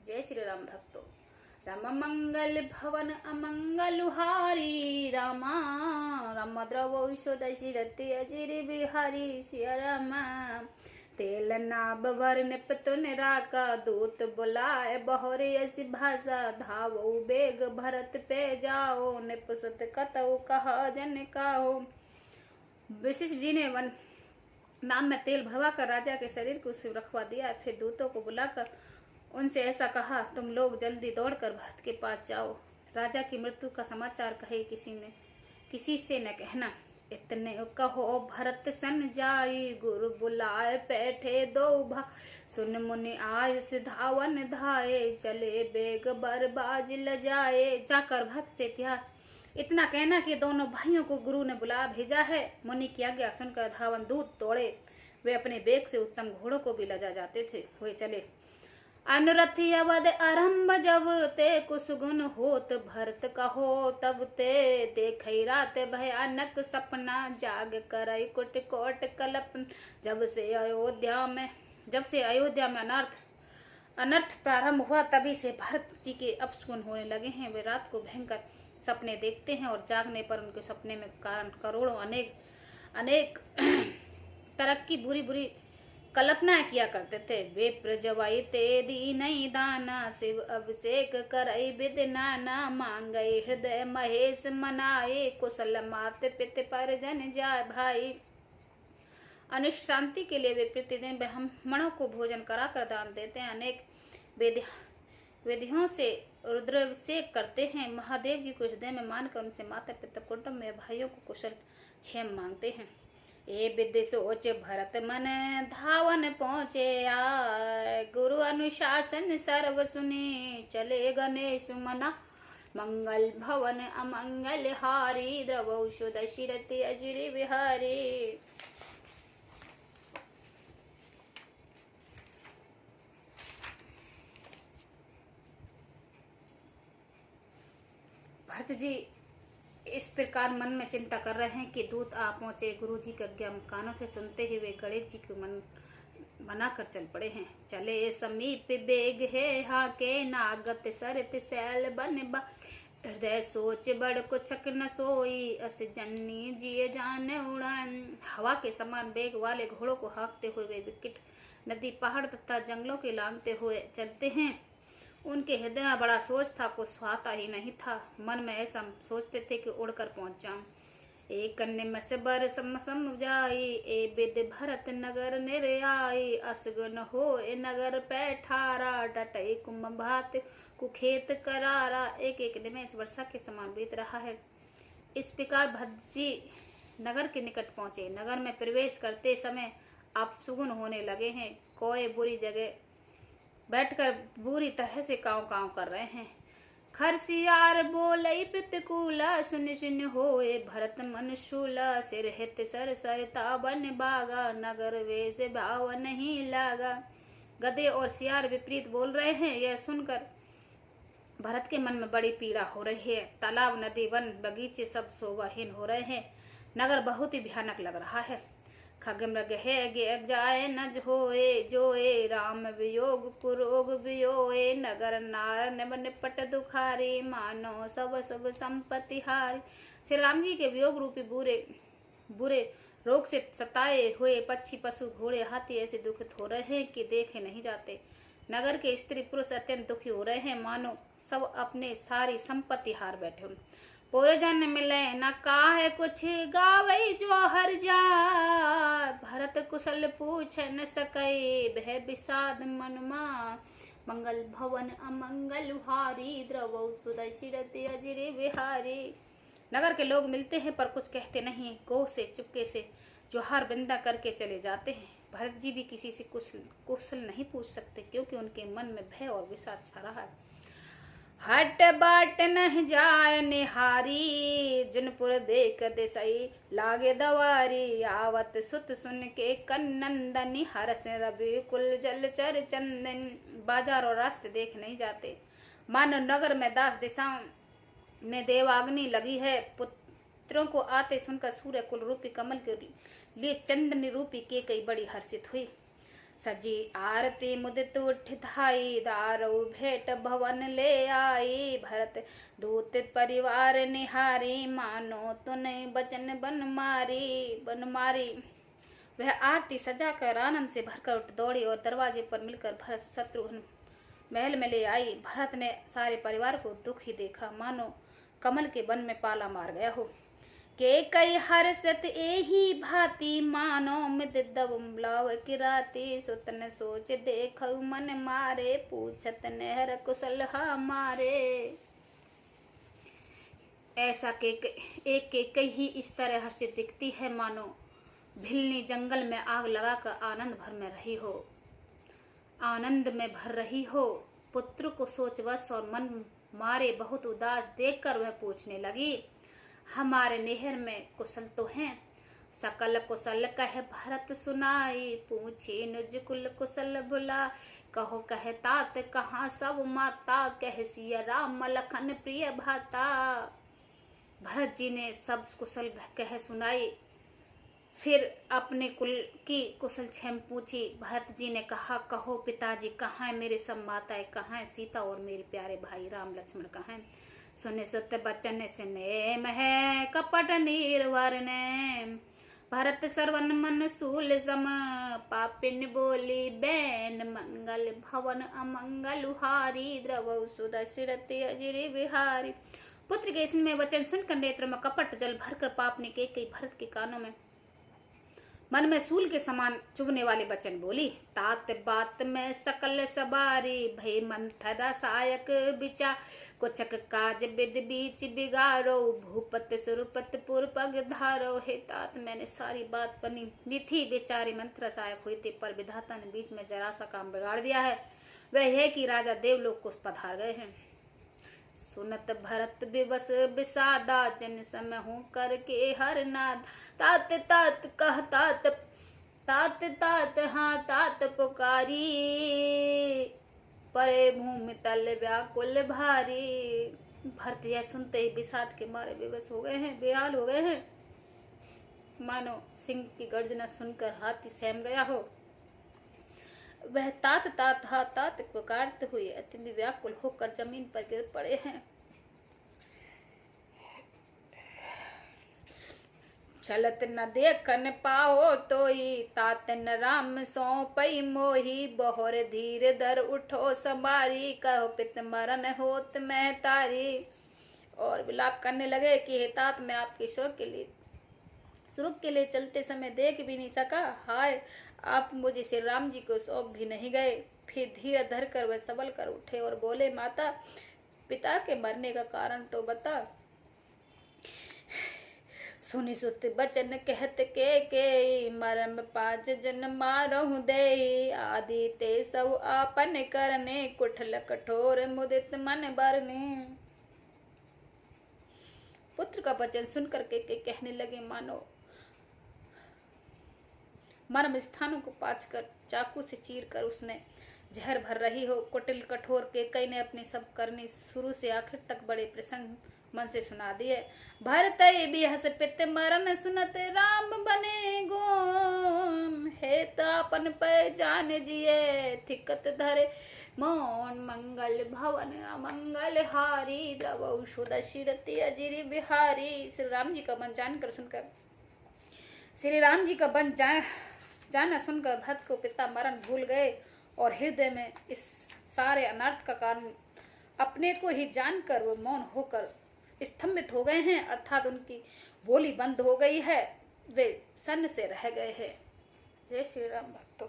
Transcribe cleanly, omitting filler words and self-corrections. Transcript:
जय श्री राम भक्तों। राम मंगल भवन अमंगल हारी रामा, राम द्रवो दशरथ अजिर बिहारी सिया रामा। तेल नाब भर निपतुन राका, दूत बुलाए बहुरे ऐसी भाषा। धावो बेग भरत पे जाओ, निपसत कतौ कहा जन काहो। वशिष्ठ जी ने वन नाम में तेल भरवा कर राजा के शरीर को शिव रखवा दिया। फिर दूतों को बुलाकर उनसे ऐसा कहा, तुम लोग जल्दी दौड़कर भरत के पास जाओ। राजा की मृत्यु का समाचार कहे किसी से न कहना। इतने कहो भरत सन जाई, गुरु बुलाए बैठे दो भा। सुन मुनि आयुष धावन धाये, चले बेग बरबाज ल जाए। जाकर भरत से इतना कहना कि दोनों भाइयों को गुरु ने बुला भेजा है। मुनि की आज्ञा सुनकर धावन दूत दौड़े। वे अपने बेग से उत्तम घोड़ों को भी लजा जाते थे। वे चले। अनुरथी अवध आरंभ जब, ते कुसुगुन होत भरत कहो तब। ते देखई रात भयानक सपना, जाग करई कुट कोट कल्प। जब से अयोध्या में अनर्थ प्रारंभ हुआ, तभी से भरत जी के अपशकुन होने लगे हैं। वे रात को भयंकर सपने देखते हैं और जागने पर उनके सपने में करोड़ों अनेक तरह की बुरी कल्पनाएं किया करते थे। वे प्रजवाई ते दी नहीं दाना, शिव अभिषेक करई विद नाना। मांगई हृदय महेश मनाए, कुशल मात पित पर जन जाय भाई। अनिष्ट शांति के लिए वे प्रतिदिन ब्राह्मणों को भोजन कराकर दान देते हैं। अनेक विधियों से रुद्राभिषेक करते हैं। महादेव जी को हृदय में मानकर उनसे माता पिता कुटुंब में भाइयों को कुशल क्षेम मांगते हैं। ए विधि सोच भरत मन, धावन पहुँचे आए। गुरु अनुशासन सर्व सुनी, चले गणेश मना। मंगल भवन अमंगल हारी, द्रवौ दशरथ अजिर बिहारी। भरत जी इस प्रकार मन में चिंता कर रहे हैं कि दूत आ पहुंचे। गुरु जी का आज्ञा कानों से सुनते ही वे गणेश जी को मना कर चल पड़े हैं। चले समीप बेग है हाके, नागत सरत सैल बन बा। हृदय सोच बड़ कुछक न सोई, अस जन्नी जिए जान उड़ान। हवा के समान बेग वाले घोड़ों को हाँकते हुए वे विकट नदी पहाड़ तथा जंगलों के लांघते हुए चलते हैं। उनके हृदय में बड़ा सोच था, कुछ आता ही नहीं था। मन में ऐसा सोचते थे कि उड़कर पहुंच जाऊं। एक कन्ने में से बर सम जाई, ए बिद भरत नगर निर्याई। असगुन हो ए नगर पैठारा, डटई कुंभ भात कुखेत करारा। एक एक निमेष वर्षा के समान बीत रहा है। इस प्रकार भरत जी नगर के निकट पहुंचे। नगर में प्रवेश करते समय आप सुगुन होने लगे हैं। कोई बुरी जगह बैठकर बुरी तरह से काव कर रहे हैं। खरसियार बोलई प्रतिकूला, सुन सुन होए भरत मन शूला। सिर हित सर तावन बागा, नगर वे से भाव नहीं लागा। गधे और सियार विपरीत बोल रहे हैं। यह सुनकर भरत के मन में बड़ी पीड़ा हो रही है। तालाब नदी वन बगीचे सब शोभाहीन हो रहे हैं। नगर बहुत ही भयानक लग रहा है। खग मृग है गे जाए न होए जोए, राम वियोग कुरोग वियोए। नगर नार निपट दुखारी, मानो सब संपत्ति हारी। श्री राम जी के वियोग रूपी बुरे रोग से सताए हुए पक्षी पशु घोड़े हाथी ऐसे दुखित हो रहे हैं कि देखे नहीं जाते। नगर के स्त्री पुरुष अत्यंत दुखी हो रहे हैं, मानो सब अपने सारी संपत्ति हार बैठे। पूर्वजन मिले न काहे कुछ, गावई जो हर जाय। भरत कुशल पूछ न सकई, भय विषाद मनमा। मंगल भवन अमंगल हारी, द्रवौ दशरथ अजिर बिहारी। नगर के लोग मिलते हैं पर कुछ कहते नहीं। गोह से चुपके से जोहार बिंदा करके चले जाते हैं। भरत जी भी किसी से कुशल नहीं पूछ सकते, क्योंकि उनके मन में भय और विषाद छा रहा है। हट बाट नहीं जाय निहारी, जिनपुर देख दिसई लागे दवारी। आवत सुत सुन के कन्नंदनी, हरस रवि कुल जल चर चंदन। बाजार और रास्ते देख नहीं जाते, मानो नगर में दास दिशाओं में देवाग्नि लगी है। पुत्रों को आते सुनकर सूर्य कुल रूपी कमल के लिए चंदन रूपी के कई बड़ी हर्षित हुई। सजी आरती मुदित उठ धाई, दारौ भेंट भवन ले आई। भरत दूत परिवार निहारी, मानो तुने बचन बन मारी। वह आरती सजाकर आनंद से भरकर उठ दौड़ी और दरवाजे पर मिलकर भरत शत्रुघ्न महल में ले आई। भरत ने सारे परिवार को दुखी देखा, मानो कमल के वन में पाला मार गया हो। के कई हर्षत एही भांति, मानो मित दबलाव किराती। सुतन सोच देख मन मारे, पूछत नहर कुशल हमारे। ऐसा के कई ही इस तरह हर्षित दिखती है, मानो भिलनी जंगल में आग लगाकर आनंद में भर रही हो। पुत्र को सोचवश और मन मारे बहुत उदास देखकर वह पूछने लगी, हमारे नेहर में कुशल तो हैं? सकल कुशल कह भरत सुनाई, पूछे नुज कुल कुशल भुला। कहो कह तात कहाँ सब माता, कह सिया राम लखन प्रिय भाता। भरत जी ने सब कुशल कह सुनाई, फिर अपने कुल की कुशल क्षेम पूछी। भरत जी ने कहा, कहो पिताजी कहाँ है मेरे सब माताएं, कहाँ है सीता और मेरे प्यारे भाई राम लक्ष्मण कहाँ है? सुने सुत बचन से नेम है, कपट निर्वर ने। भरत सरवन मन सूल सम, पापिन बोली बैन मंगल भवन अमंगल हारी। द्रवौ सुदशरथ अजिर बिहारी। पुत्र के इसमें वचन सुनकर नेत्र में कपट जल भरकर पाप ने कई भरत के कानों में मन में सूल के समान चुभने वाले वचन बोली। तात बात में सकल सबारी, भय मंथर सायक बिचा। कुचक काज विद बीच बिगारो, भूपत सुरपत पुर पग धारो। हे तात मैंने सारी बात बनी थी, बेचारी मंत्र सहायक हुई थी, पर विधाता ने बीच में जरा सा काम बिगाड़ दिया है। वह है कि राजा देवलोक को पधार गए हैं। सुनत भरत विवश विषादा, जन समय हूँ करके हर नाद। तात तात कह तात, तात तात हाँ तात पुकारी। परे भूमि तल व्याकुल भारी। भरत यह सुनते ही विषाद के मारे विवश हो गए हैं, बेहाल हो गए हैं, मानो सिंह की गर्जना सुनकर हाथी सहम गया हो। वह तात तात हा तात पुकारते हुए अत्यंत व्याकुल होकर जमीन पर गिर पड़े हैं। चलत न देखन पाओ तोई, तात न राम सौंपई मोही। बहुर धीर धर उठो संभारी, कहो पित मरण होत मैं तारी। और विलाप करने लगे कि हे तात मैं आपके सुरख के लिए चलते समय देख भी नहीं सका। हाय आप मुझे श्री राम जी को सौंप भी नहीं गए। फिर धीरे धर कर वह सबल कर उठे और बोले, माता पिता के मरने का कारण तो बता। सुनि सुत बचन कहत के, मरम पाँच जन मारहु दे। आदि ते सब आपन करने, कुठल कठोर मुदित मन बरने। पुत्र का वचन सुनकर के कहने लगे, मानो मर्म स्थानों को पाँचकर चाकू से चीर कर उसने जहर भर रही हो। कुटिल कठोर के कई ने अपने सब करने शुरू से आखिर तक बड़े प्रसंग मन से सुना दिए। भरत भी हस पित मरण सुनत, राम बने गोम। हे तापन पे जान जिये, थिकत धरे मौन। मंगल भवन अमंगल हारी, द्रवौ सुदशरथ अजिर बिहारी। श्री राम जी का मन जानकर सुनकर श्री राम जी का वन जाना सुनकर भरत को पिता मरण भूल गए और हृदय में इस सारे अनर्थ का कारण अपने को ही जानकर वो मौन होकर स्तंभित हो गए हैं, अर्थात उनकी बोली बंद हो गई है, वे सन्न से रह गए हैं। जय श्री राम भक्तों।